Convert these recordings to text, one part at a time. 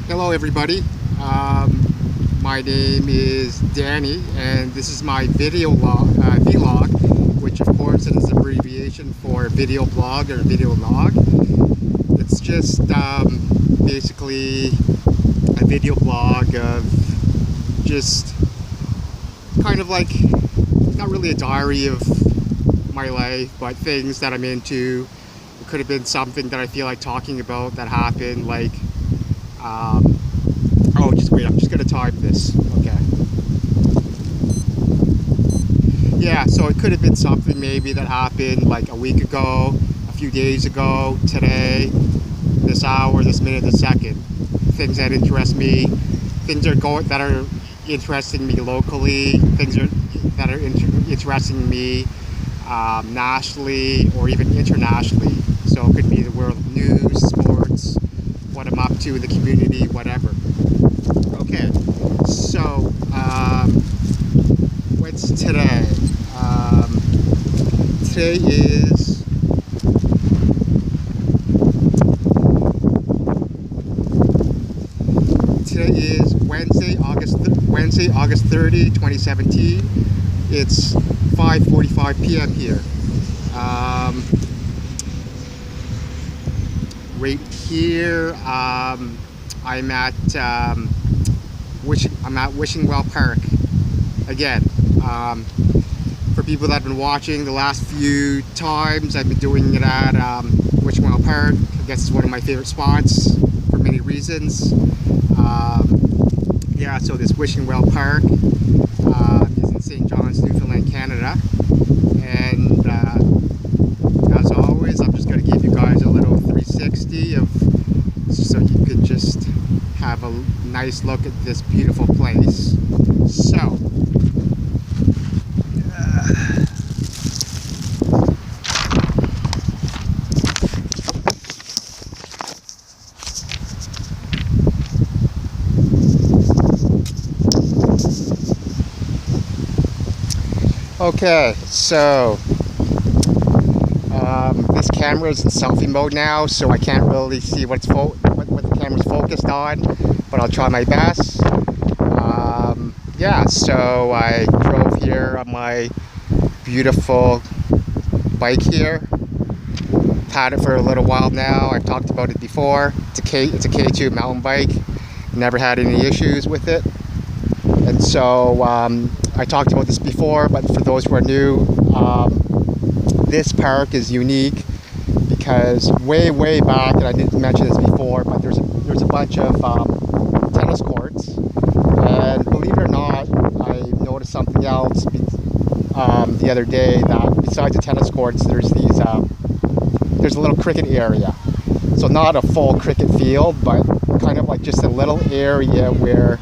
Hello everybody, my name is Danny and this is my vlog, which of course is an abbreviation for video blog or video log. It's just basically a video blog of just kind of like, not really a diary of my life, but things that I'm into. It could have been something that I feel like talking about that happened, like oh, just wait, I'm just gonna time this. Okay. Yeah, so it could have been something maybe that happened like a week ago, a few days ago, today, this hour, this minute, this second. Things that interest me, things that are interesting me locally, that are interesting me nationally or even internationally. So it could be the world of news, sports, what I'm up to in the community, whatever. Okay, so what's today? Today is Wednesday, August 30, 2017. It's 5:45 p.m. here. Right here, I'm at Wishingwell Park again. For people that have been watching the last few times, I've been doing it at Wishingwell Park. I guess it's one of my favorite spots for many reasons. Yeah, so this Wishingwell Park is in St. John's, Newfoundland, Canada. And as always, I'm just going to give you guys a little 360 so you could just have a nice look at this beautiful place. So, okay, so this camera is in selfie mode now, so I can't really see what the camera's focused on, but I'll try my best. Yeah, so I drove here on my beautiful bike here. I've had it for a little while now. I've talked about it before. It's a K2 mountain bike. Never had any issues with it. And so I talked about this before, but for those who are new, this park is unique because way back, and I didn't mention this before, but there's a bunch of tennis courts, and believe it or not, I noticed something else the other day, that besides the tennis courts, there's a little cricket area. So not a full cricket field, but kind of like just a little area where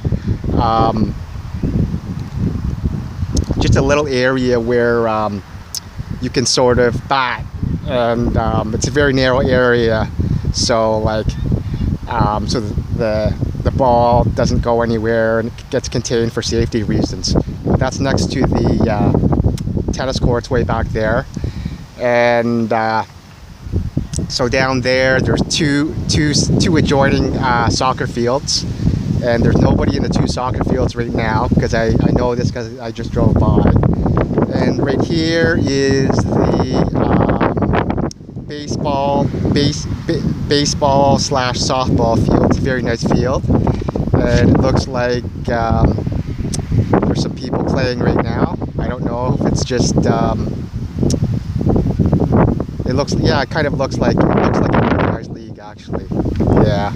you can sort of bat, and it's a very narrow area, so like so the ball doesn't go anywhere and it gets contained for safety reasons. That's next to the tennis courts way back there, and so down there's two adjoining soccer fields, and there's nobody in the two soccer fields right now because I know this because I just drove by. And right here is the baseball slash softball field. It's a very nice field, and it looks like there's some people playing right now. I don't know if it's just it kind of looks like an organized league, actually. Yeah,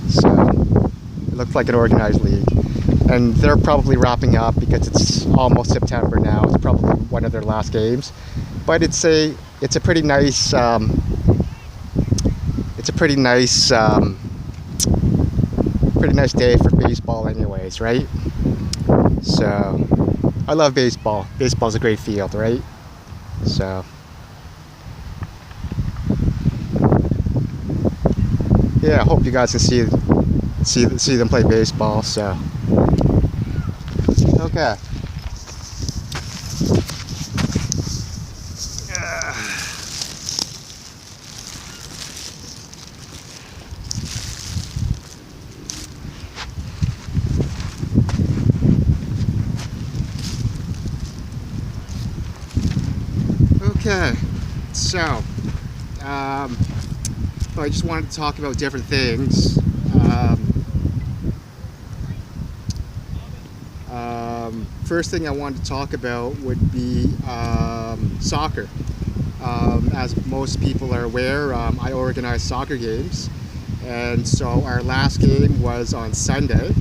so it looks like an organized league. And they're probably wrapping up because it's almost September now. It's probably one of their last games, but it's a pretty nice day for baseball, anyways, right? So I love baseball. Baseball's a great field, right? So yeah, I hope you guys can see them play baseball. So. Okay. Okay, so I just wanted to talk about different things. First thing I wanted to talk about would be soccer. As most people are aware, I organize soccer games, and so our last game was on Sunday.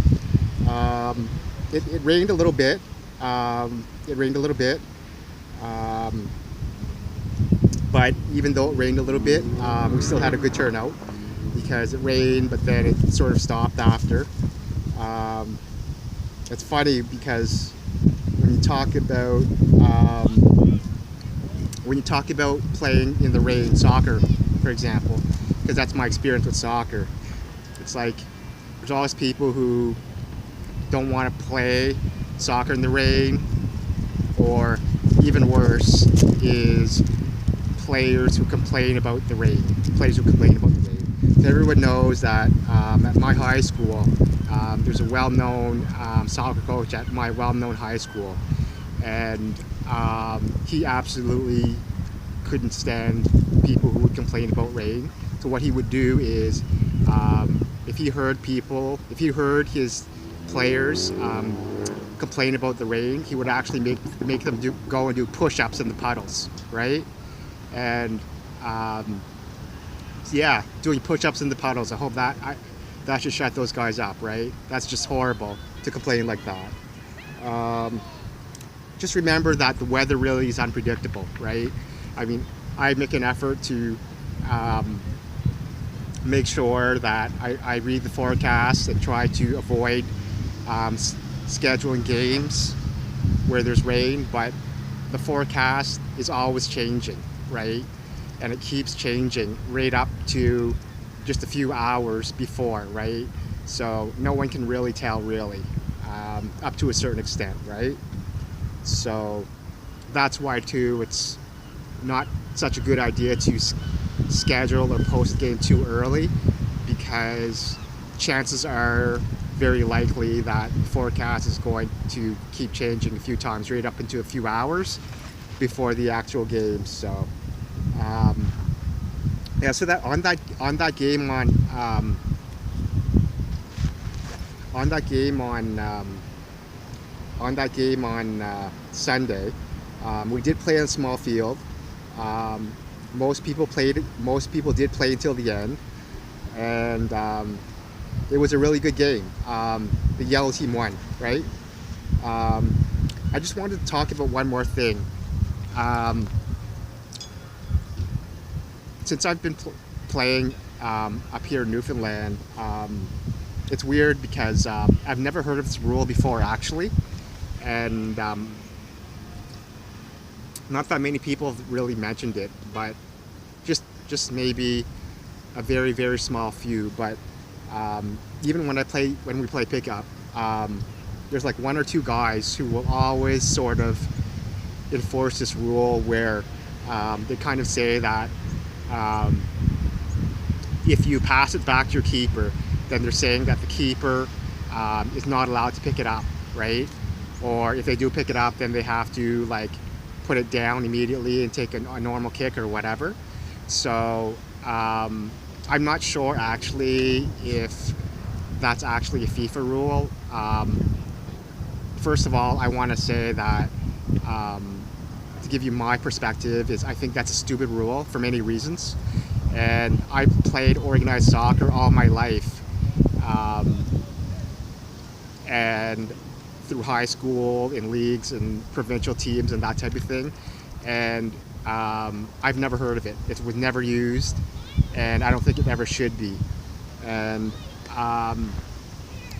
It rained a little bit. But even though it rained a little bit, we still had a good turnout because it rained, but then it sort of stopped after. It's funny because when you talk about playing in the rain, soccer, for example, because that's my experience with soccer. It's like there's always people who don't want to play soccer in the rain, or even worse is players who complain about the rain. Everyone knows that at my high school, there's a well-known soccer coach at my well-known high school, and he absolutely couldn't stand people who would complain about rain. So what he would do is, if he heard his players complain about the rain, he would actually make them go and do push-ups in the puddles, right? And yeah, doing push-ups in the puddles. I hope that should shut those guys up, right? That's just horrible to complain like that. Just remember that the weather really is unpredictable, right? I mean, I make an effort to make sure that I read the forecast and try to avoid scheduling games where there's rain, but the forecast is always changing, right? And it keeps changing right up to just a few hours before, right? So no one can really tell, up to a certain extent, right? So that's why too it's not such a good idea to schedule or post game too early, because chances are very likely that the forecast is going to keep changing a few times right up into a few hours before the actual game. So yeah, so that on that game on Sunday, we did play on a small field. Most people did play until the end, and it was a really good game. The yellow team won, right? I just wanted to talk about one more thing. Since I've been playing up here in Newfoundland, it's weird because I've never heard of this rule before, actually, and not that many people have really mentioned it, but just maybe a very, very small few. But even when we play pickup, there's like one or two guys who will always sort of enforce this rule where they kind of say that if you pass it back to your keeper, then they're saying that the keeper is not allowed to pick it up, right? Or if they do pick it up, then they have to like put it down immediately and take a normal kick or whatever. So I'm not sure actually if that's actually a FIFA rule. First of all, I want to say that to give you my perspective is I think that's a stupid rule for many reasons. And I've played organized soccer all my life, and through high school, in leagues and provincial teams and that type of thing, and I've never heard of it. It was never used, and I don't think it ever should be. And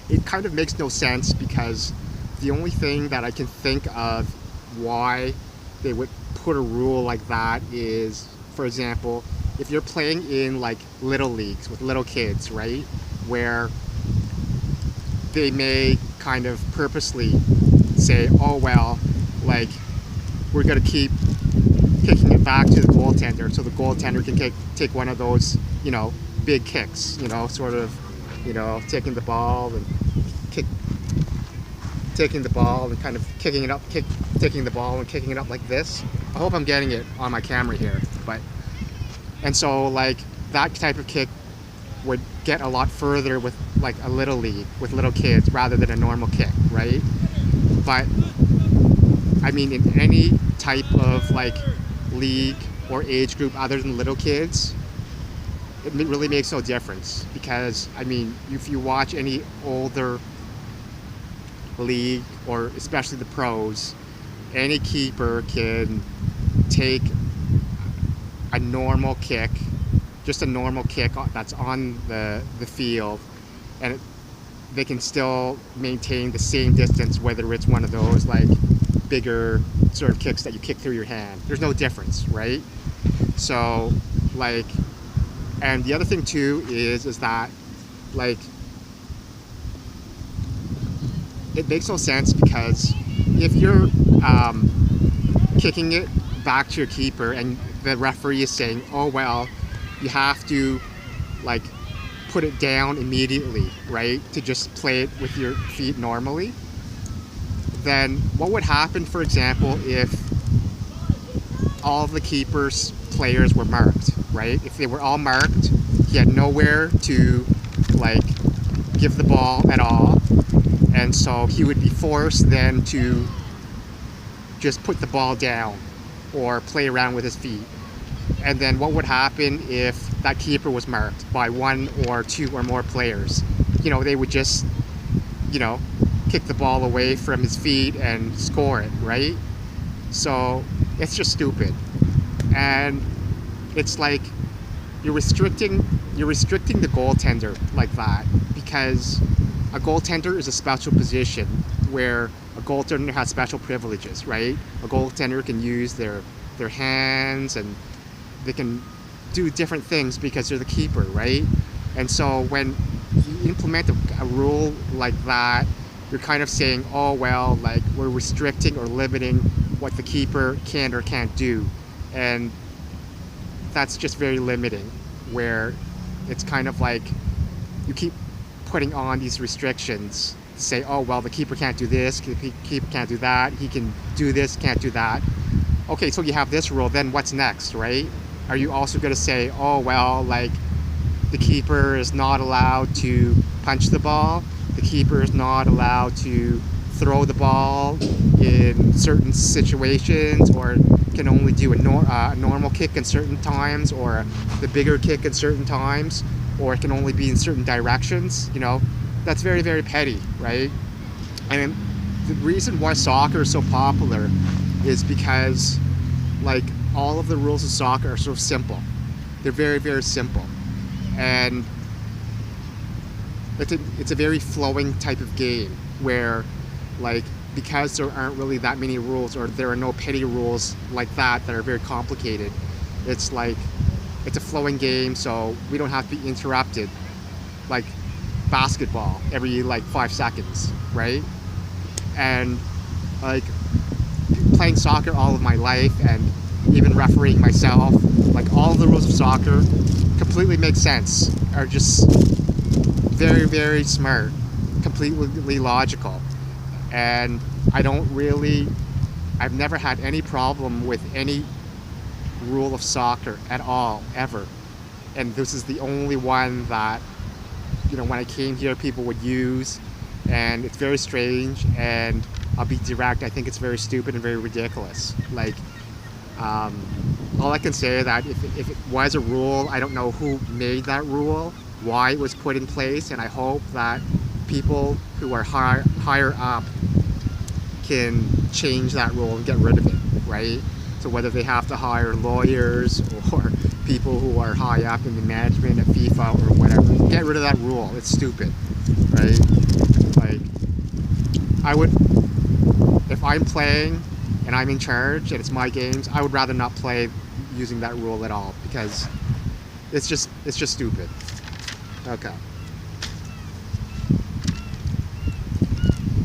it kind of makes no sense, because the only thing that I can think of why they would put a rule like that is, for example, if you're playing in like little leagues with little kids, right, where they may kind of purposely say, oh well, like we're going to keep kicking it back to the goaltender so the goaltender can take one of those, big kicks, sort of, taking the ball and taking the ball and kind of kicking it up, taking the ball and kicking it up like this. I hope I'm getting it on my camera here, and so like that type of kick would get a lot further with like a little league with little kids rather than a normal kick, right? But I mean, in any type of like league or age group other than little kids, it really makes no difference, because I mean, if you watch any older league, or especially the pros, any keeper can take a normal kick, just a normal kick that's on the field, and they can still maintain the same distance, whether it's one of those like bigger sort of kicks that you kick through your hand. There's no difference, right? So like, and the other thing too is that like it makes no sense, because if you're kicking it back to your keeper and the referee is saying, oh well, you have to like put it down immediately, right, to just play it with your feet normally, then what would happen, for example, if all of the keeper's players were marked, right? If they were all marked, he had nowhere to like give the ball at all, and so he would be forced then to just put the ball down or play around with his feet. And then what would happen if that keeper was marked by one or two or more players? You know, they would just, you know, kick the ball away from his feet and score it, right? So it's just stupid. And it's like you're restricting the goaltender like that, because a goaltender is a special position where a goaltender has special privileges, right? A goaltender can use their hands, and they can do different things because they're the keeper, right? And so when you implement a rule like that, you're kind of saying, oh well, like we're restricting or limiting what the keeper can or can't do, and that's just very limiting, where it's kind of like you keep putting on these restrictions to say, oh well, the keeper can't do this, the keeper can't do that, he can do this, can't do that. Okay, so you have this rule, then what's next, right? Are you also going to say, oh well, like the keeper is not allowed to punch the ball, the keeper is not allowed to throw the ball in certain situations, or can only do a normal kick in certain times, or the bigger kick in certain times, or it can only be in certain directions? You know, that's very, very petty, right? And the reason why soccer is so popular is because like all of the rules of soccer are so simple. They're very, very simple, and it's a very flowing type of game where, like, because there aren't really that many rules, or there are no petty rules like that are very complicated, it's like it's a flowing game, so we don't have to be interrupted like basketball every like 5 seconds, right? And like playing soccer all of my life, and even refereeing myself, like all of the rules of soccer completely make sense, are just very, very smart, completely logical. And I've never had any problem with any rule of soccer at all, ever. And this is the only one that, you know, when I came here, people would use, and it's very strange, and I'll be direct, I think it's very stupid and very ridiculous. Like, all I can say is that if it was a rule, I don't know who made that rule, why it was put in place, and I hope that people who are higher up can change that rule and get rid of it, right? So whether they have to hire lawyers or people who are high up in the management at FIFA or whatever, get rid of that rule. It's stupid, right? Like, I would, if I'm playing and I'm in charge and it's my games, I would rather not play using that rule at all, because it's just stupid. Okay.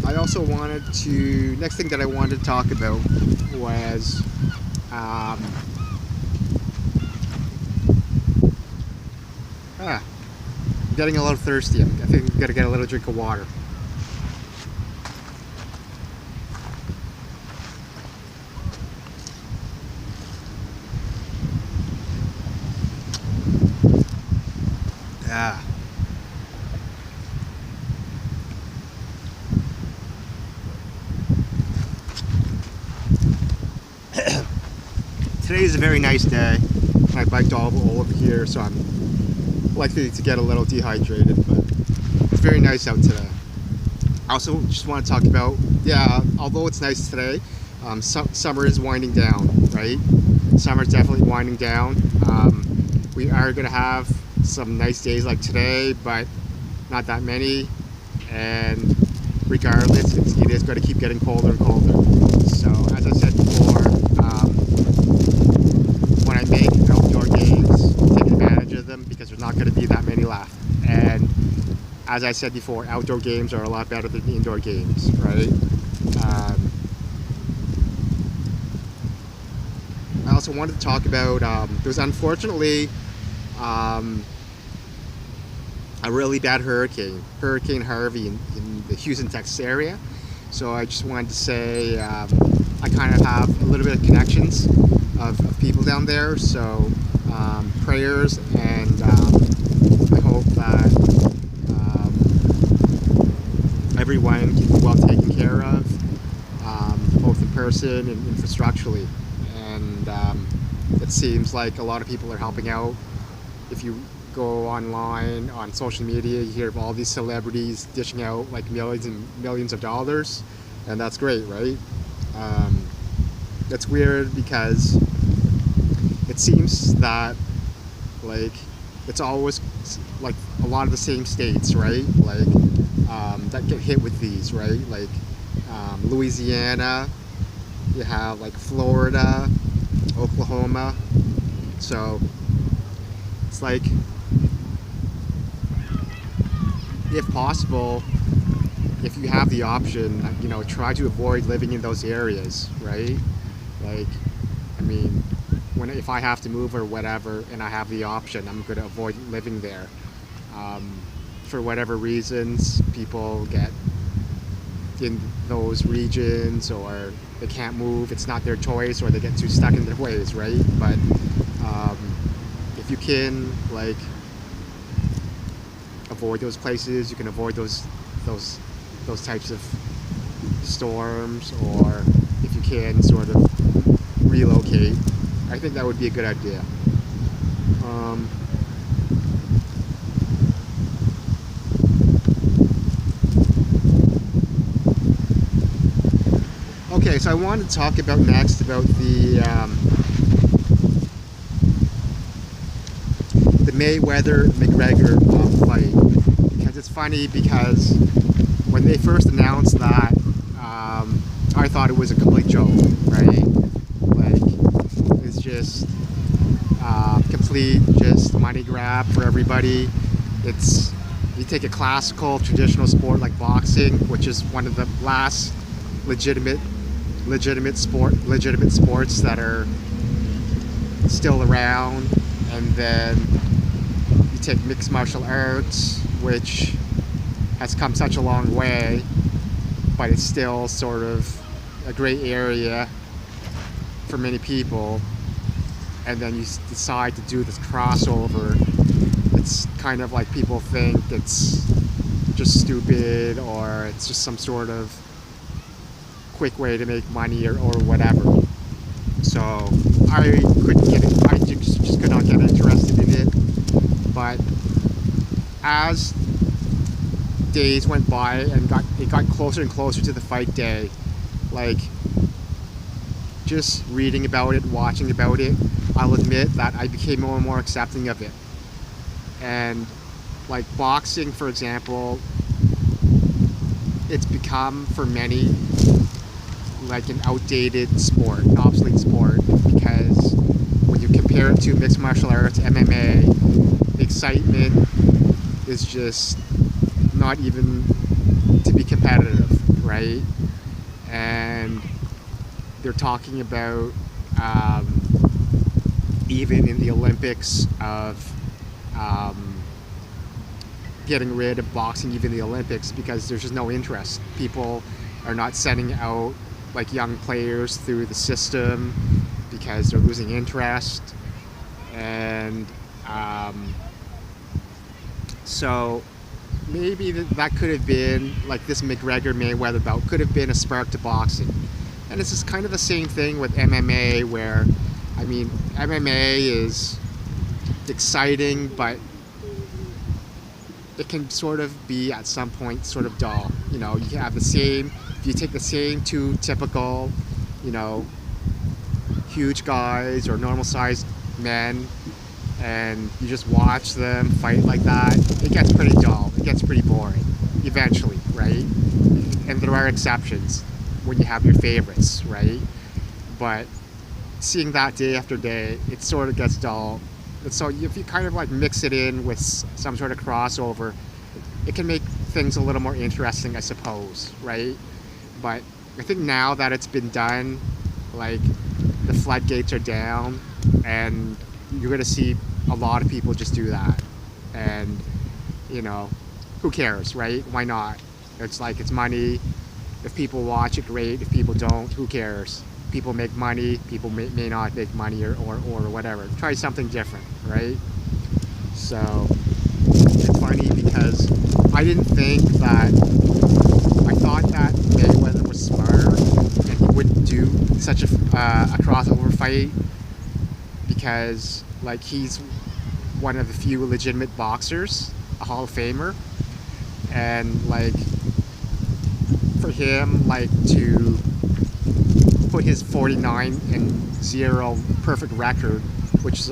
I also wanted to, next thing that I wanted to talk about was I'm getting a little thirsty. I think I'm gonna get a little drink of water. Yeah. Today is a very nice day. I biked all over here, so I'm likely to get a little dehydrated, but it's very nice out today. I also just want to talk about, yeah, although it's nice today, summer is winding down, right? Summer's definitely winding down. We are going to have some nice days like today, but not that many. And regardless, it is going to keep getting colder and colder. So, as I said before, when I make outdoor games, take advantage of them because there's not going to be that many left. And as I said before, outdoor games are a lot better than indoor games, right? I also wanted to talk about, there was unfortunately a really bad Hurricane Harvey in the Houston, Texas area. So I just wanted to say I kind of have a little bit of connections of people down there. So prayers, and I hope that everyone can be well taken care of, both in person and infrastructurally. And it seems like a lot of people are helping out. If you go online on social media, you hear of all these celebrities dishing out like millions and millions of dollars, and that's great, right? It's weird because it seems that like it's always like a lot of the same states, right? Like that get hit with these, right? Like Louisiana, you have like Florida, Oklahoma. So it's like, if possible, if you have the option, you know, try to avoid living in those areas, right? Like, I mean, if I have to move or whatever and I have the option, I'm going to avoid living there. For whatever reasons, people get in those regions, or they can't move, it's not their choice, or they get too stuck in their ways, right? But if you can, like, avoid those places, you can avoid those types of storms, or if you can sort of relocate, I think that would be a good idea. Okay, so I wanted to talk about next about the Mayweather McGregor fight, because it's funny, because when they first announced that, I thought it was a complete joke, right? Like, it's just complete just money grab for everybody. It's, you take a classical traditional sport like boxing, which is one of the last legitimate sports that are still around, and then you take mixed martial arts, which has come such a long way, but it's still sort of a gray area for many people, and then you decide to do this crossover. It's kind of like people think it's just stupid, or it's just some sort of quick way to make money, or whatever. So I couldn't get it. I just could not get interested in it. But as days went by and it got closer and closer to the fight day, like, just reading about it, watching about it, I'll admit that I became more and more accepting of it. And like boxing, for example, it's become for many like an outdated sport, an obsolete sport, because when you compare it to mixed martial arts, MMA, the excitement is just not even to be competitive, right? And they're talking about even in the Olympics of getting rid of boxing, even the Olympics, because there's just no interest. People are not sending out like young players through the system because they're losing interest. And So maybe that could have been, like, this McGregor Mayweather bout could have been a spark to boxing. And it's just kind of the same thing with MMA, where, I mean, MMA is exciting, but it can sort of be at some point sort of dull. You know, you have the same, if you take the same two typical, you know, huge guys or normal sized men, and you just watch them fight like that, it gets pretty dull. It gets pretty boring eventually, right? And there are exceptions when you have your favorites, right? But seeing that day after day, it sort of gets dull. And so if you kind of like mix it in with some sort of crossover, it can make things a little more interesting, I suppose, right? But I think now that it's been done, like, the floodgates are down, and you're going to see a lot of people just do that. And, you know, who cares, right? Why not? It's like, it's money. If people watch it, great. If people don't, who cares? People make money, people may not make money, or whatever. Try something different, right? So it's funny because I didn't think that, I thought that Mayweather was smart and he wouldn't do such a crossover fight, because, like, he's one of the few legitimate boxers, a Hall of Famer, and, like, for him, like, to put his 49-0 perfect record, which is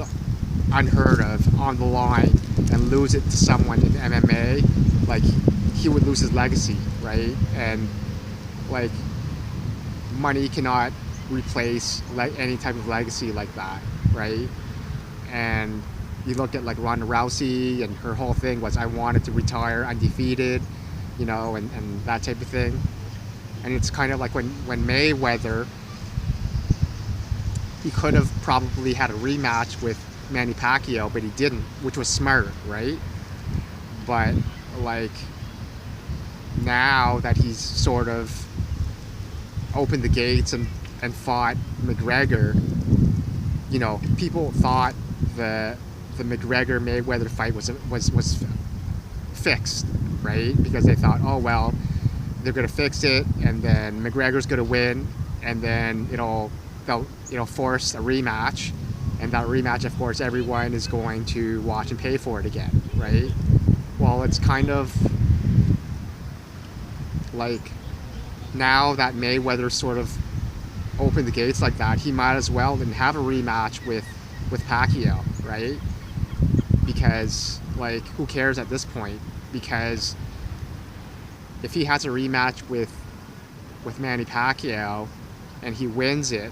unheard of, on the line and lose it to someone in MMA, like, he would lose his legacy, right? And, like, money cannot replace any type of legacy like that, right? And you look at, like, Ronda Rousey, and her whole thing was, I wanted to retire undefeated, you know, and that type of thing. And it's kind of like when Mayweather, he could have probably had a rematch with Manny Pacquiao, but he didn't, which was smart, right? But, like, now that he's sort of opened the gates and fought McGregor, you know, people thought the McGregor Mayweather fight was fixed, right? Because they thought, oh well, they're gonna fix it, and then McGregor's gonna win, and then they'll force a rematch, and that rematch, of course, everyone is going to watch and pay for it again, right? Well, it's kind of like, now that Mayweather sort of opened the gates like that, he might as well then have a rematch with Pacquiao, right? Because, like, who cares at this point? Because if he has a rematch with Manny Pacquiao and he wins it,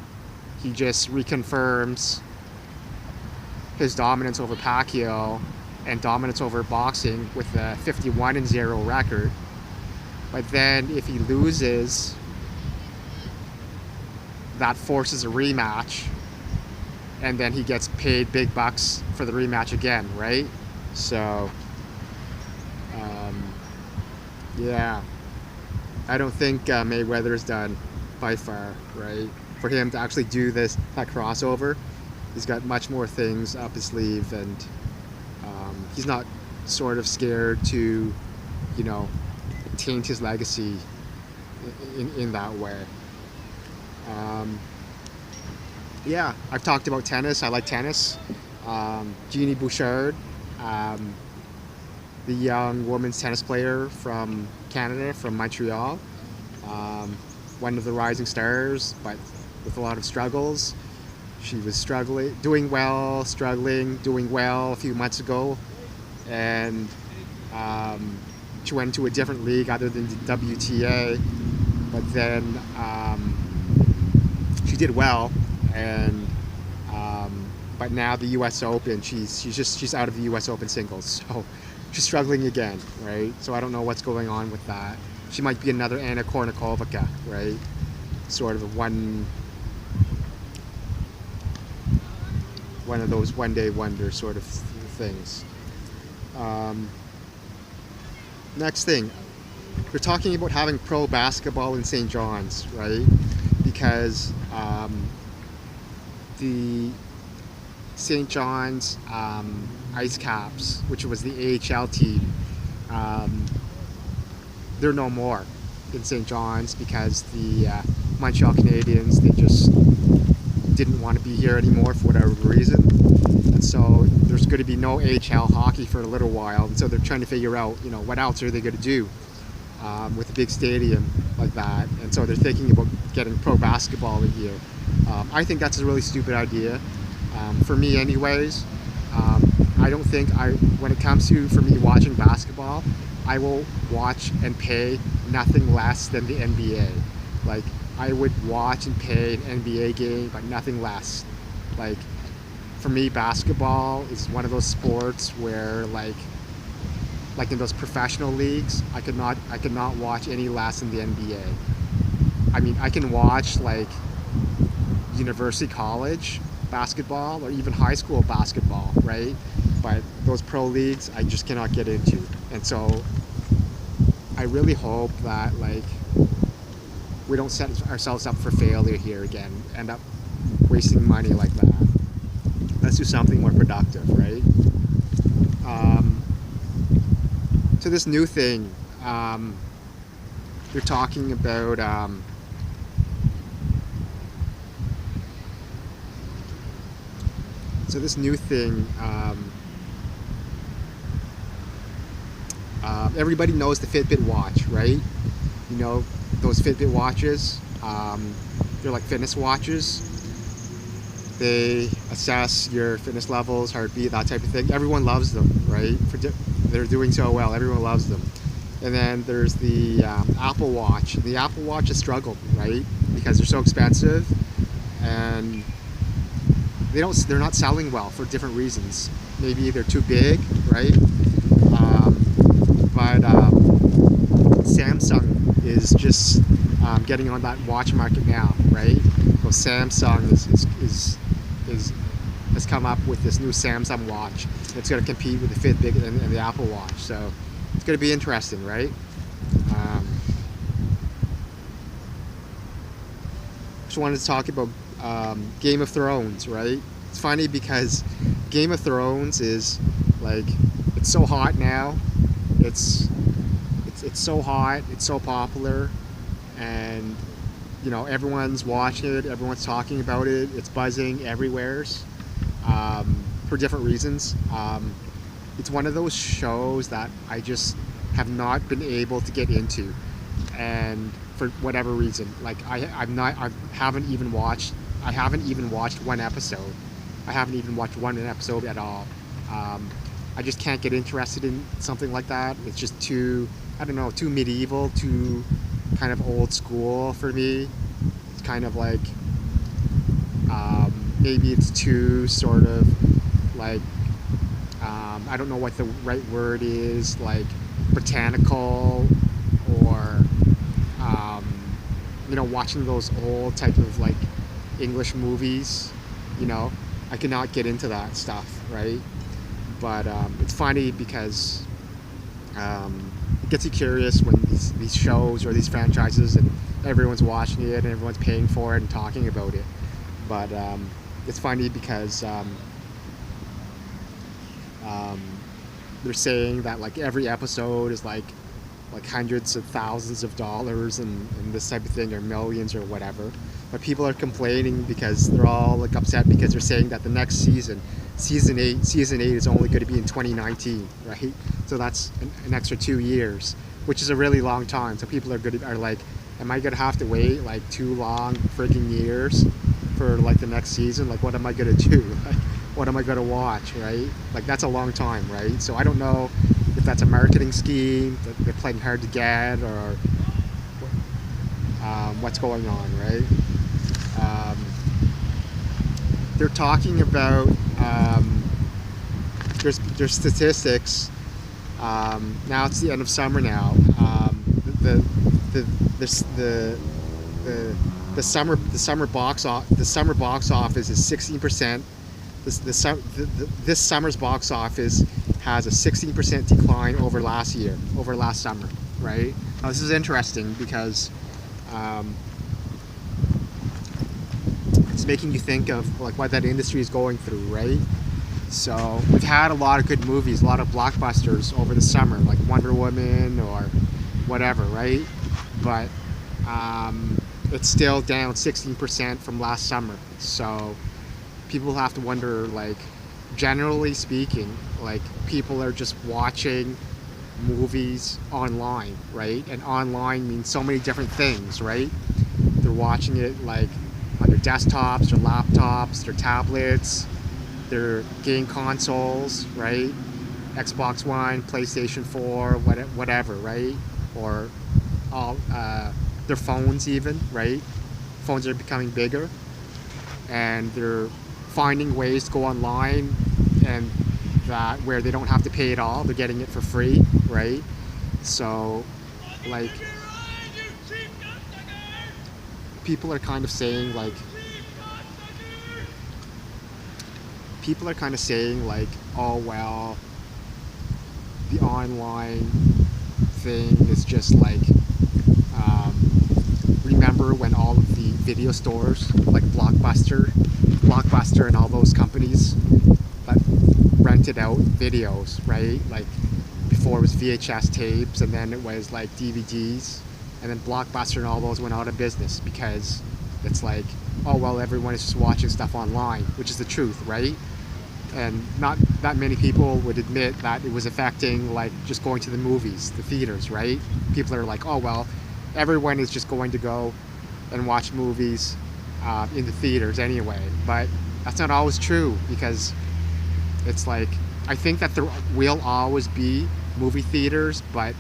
he just reconfirms his dominance over Pacquiao and dominance over boxing with a 51-0 record. But then if he loses, that forces a rematch, and then he gets paid big bucks for the rematch again, right? So, yeah, I don't think Mayweather's done by far, right? For him to actually do that crossover, he's got much more things up his sleeve, and he's not sort of scared to, you know, taint his legacy in that way. Yeah, I've talked about tennis. I like tennis. Jeannie Bouchard, the young women's tennis player from Canada, from Montreal, one of the rising stars, but with a lot of struggles. She was struggling, doing well a few months ago, and she went to a different league other than the WTA, but then she did well, and but now the U.S. Open, she's out of the U.S. Open singles, so she's struggling again, right? So I don't know what's going on with that. She might be another Anna Kournikova, right? Sort of one of those one-day wonder sort of things. Next thing, we're talking about having pro basketball in St. John's, right? Because the St. John's Ice Caps, which was the AHL team, they're no more in St. John's because the Montreal Canadiens, they just didn't want to be here anymore for whatever reason. And so there's going to be no AHL hockey for a little while. And so they're trying to figure out, what else are they going to do with a big stadium like that. And so they're thinking about getting pro basketball in here. I think that's a really stupid idea. For me anyways, I don't think when it comes to, for me, watching basketball, I will watch and pay nothing less than the NBA. Like, I would watch and pay an NBA game, but nothing less. Like, for me, basketball is one of those sports where, like in those professional leagues, I could not watch any less than the NBA. I mean, I can watch like university, college basketball, or even high school basketball, right? But those pro leagues, I just cannot get into. And so I really hope that, like, we don't set ourselves up for failure here again, end up wasting money like that. Let's do something more productive, right? So this new thing, they're talking about so this new thing, everybody knows the Fitbit watch, right? You know, those Fitbit watches, they're like fitness watches. They assess your fitness levels, heartbeat, that type of thing. Everyone loves them, right? They're doing so well. Everyone loves them. And then there's the Apple Watch. The Apple Watch has struggled, right? Because they're so expensive, and they're not selling well for different reasons. Maybe they're too big, right? But Samsung is just getting on that watch market now, right? So Samsung has come up with this new Samsung watch that's going to compete with the Fitbit and the Apple Watch. So it's going to be interesting, right? Just wanted to talk about Game of Thrones, right? It's funny because Game of Thrones is like, it's so hot now. It's so hot. It's so popular, and everyone's watching it. Everyone's talking about it. It's buzzing everywhere, for different reasons. It's one of those shows that I just have not been able to get into, and for whatever reason, like I haven't even watched one episode. I haven't even watched one episode at all. I just can't get interested in something like that. It's just too medieval, too kind of old school for me. It's kind of like, maybe it's too sort of like, I don't know what the right word is, like botanical, or watching those old type of like English movies. I cannot get into that stuff, right? But it's funny because it gets you curious when these shows or these franchises, and everyone's watching it and everyone's paying for it and talking about it. But it's funny because they're saying that like every episode is like hundreds of thousands of dollars and this type of thing, or millions or whatever. But people are complaining because they're all like upset because they're saying that the next season 8 is only going to be in 2019, right? So that's an extra 2 years, which is a really long time. So people are like, am I going to have to wait like 2 long freaking years for like the next season? Like, what am I going to do? Like, what am I going to watch, right? Like, that's a long time, right? So I don't know if that's a marketing scheme that they're playing hard to get, or what's going on, right? They're talking about there's statistics. Now it's the end of summer now. The summer box office is 16%. This summer's box office has a 16% decline over last summer, right? Now, this is interesting because it's making you think of like what that industry is going through, right? So we've had a lot of good movies, a lot of blockbusters over the summer, like Wonder Woman or whatever, right? But it's still down 16% from last summer. So people have to wonder, like, generally speaking, like, people are just watching movies online, right? And online means so many different things, right? They're watching it like on their desktops, their laptops, their tablets, their game consoles, right? Xbox One, PlayStation 4, whatever, right? Or all their phones even, right? Phones are becoming bigger, and they're finding ways to go online, and that where they don't have to pay at all, they're getting it for free, right? So, like, people are kind of saying like, oh well, the online thing is just like, remember when all of the video stores like Blockbuster and all those companies that rented out videos, right? Like, before it was VHS tapes, and then it was like DVDs, and then Blockbuster and all those went out of business because it's like, oh well, everyone is just watching stuff online, which is the truth, right? And not that many people would admit that it was affecting, like, just going to the movies, the theaters, right? People are like, oh well, everyone is just going to go and watch movies in the theaters anyway. But that's not always true, because it's like, I think that there will always be movie theaters, but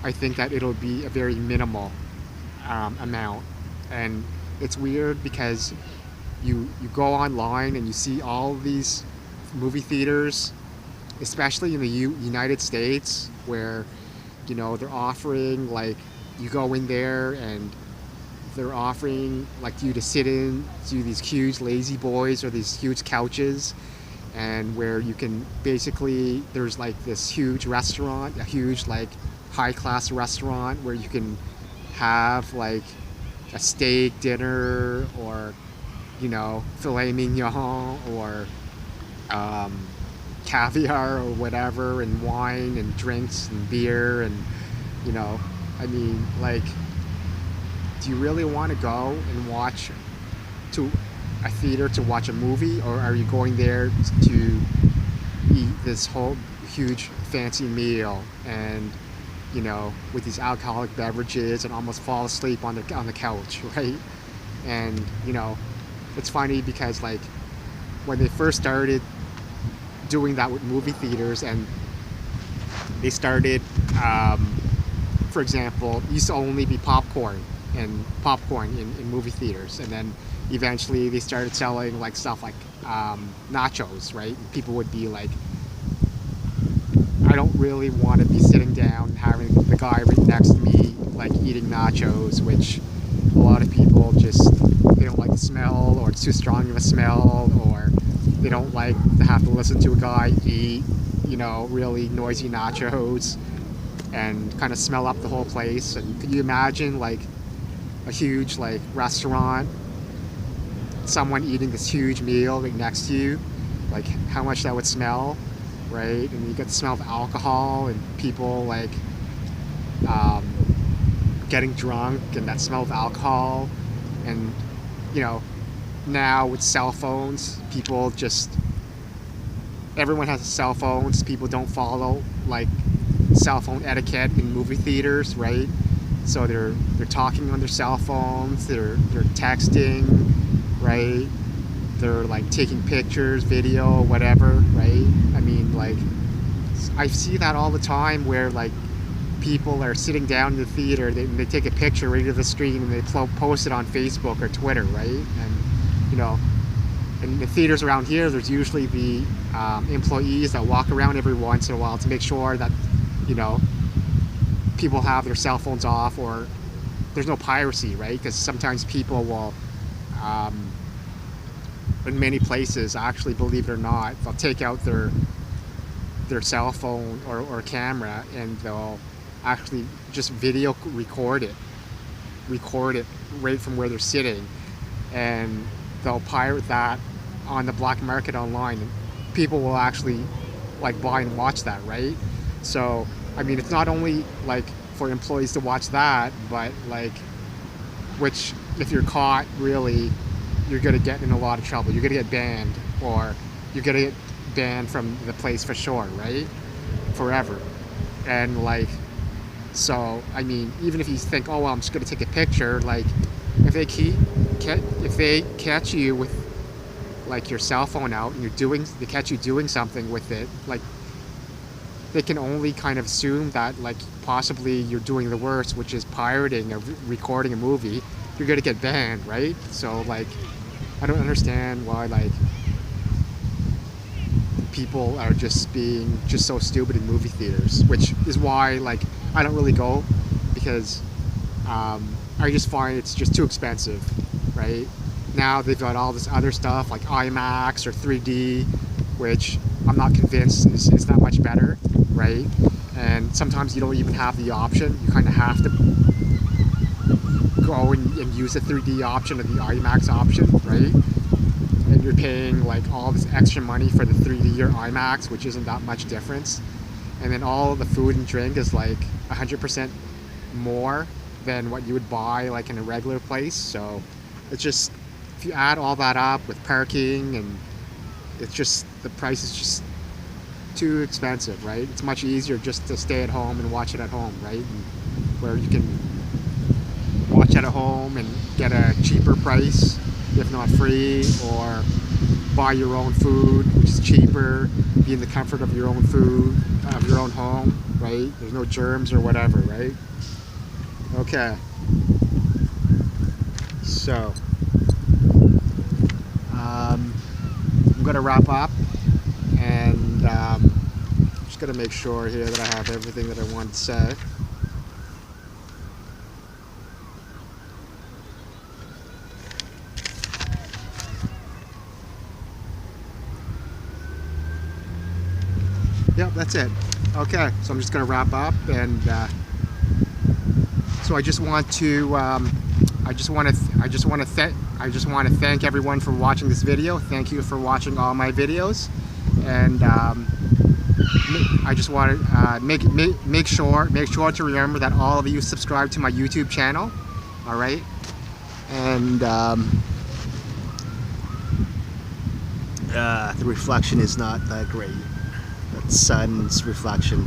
I think that it'll be a very minimal amount. And it's weird because you go online and you see all these movie theaters, especially in the United States, where, you know, they're offering, like, you go in there and they're offering like you to sit in to these huge lazy boys or these huge couches, and where you can basically, there's like this huge restaurant, a huge like high class restaurant where you can have like a steak dinner, or, you know, filet mignon, or caviar or whatever, and wine and drinks and beer, and, you know, I mean, like, do you really want to go and watch to a theater to watch a movie, or are you going there to eat this whole huge fancy meal and, you know, with these alcoholic beverages, and almost fall asleep on the couch, right? And, you know, it's funny because, like, when they first started doing that with movie theaters, and they started, for example, used to only be popcorn in movie theaters, and then eventually they started selling like stuff like nachos, right? And people would be like, I don't really want to be sitting down and having the guy right next to me like eating nachos, which a lot of people just, they don't like the smell, or it's too strong of a smell, or they don't like to have to listen to a guy eat, you know, really noisy nachos and kind of smell up the whole place. And could you imagine like a huge like restaurant, someone eating this huge meal right next to you, like how much that would smell, right? And you get the smell of alcohol and people like getting drunk, and that smell of alcohol. And, you know, now with cell phones, people just, everyone has cell phones, people don't follow like cell phone etiquette in movie theaters, right? So they're talking on their cell phones, they're texting, right? They're like taking pictures, video, whatever, right? I mean, like, I see that all the time where like people are sitting down in the theater, they take a picture right of the screen and they post it on Facebook or Twitter, right? And, you know, in the theaters around here, there's usually the employees that walk around every once in a while to make sure that, you know, people have their cell phones off, or there's no piracy, right? Because sometimes people will, in many places, actually, believe it or not, they'll take out their cell phone or camera, and they'll actually just video record it right from where they're sitting. And they'll pirate that on the black market online, and people will actually like buy and watch that, right? So I mean, it's not only like for employees to watch that, but like, which if you're caught, really, you're gonna get in a lot of trouble. You're gonna get banned, or you're gonna get banned from the place for sure, right? Forever. And like, so I mean, even if you think, oh well, I'm just gonna take a picture, like if they catch you with like your cell phone out and they catch you doing something with it, like they can only kind of assume that like possibly you're doing the worst, which is pirating or recording a movie. You're gonna get banned, right? So like, I don't understand why like people are just being just so stupid in movie theaters, which is why like I don't really go, because I just find it's just too expensive, right? Now they've got all this other stuff like IMAX or 3D, which I'm not convinced is that much better, right? And sometimes you don't even have the option. You kind of have to go and use the 3D option or the IMAX option, right? And you're paying like all this extra money for the 3D or IMAX, which isn't that much difference. And then all the food and drink is like 100% more than what you would buy like in a regular place. So it's just, if you add all that up with parking, and it's just, the price is just too expensive, right? It's much easier just to stay at home and watch it at home, right? And where you can watch it at home and get a cheaper price, if not free, or buy your own food, which is cheaper, be in the comfort of your own food, of your own home, right? There's no germs or whatever, right? Okay. So, I'm gonna wrap up, and just gonna make sure here that I have everything that I want to say. Yep, that's it. Okay, so I'm just gonna wrap up, and so I just want to thank everyone for watching this video. Thank you for watching all my videos, and I just want to make sure to remember that all of you subscribe to my YouTube channel. All right, and the reflection is not that great. That sun's reflection.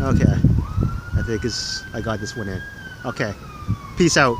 Okay, I think I got this one in. Okay, peace out.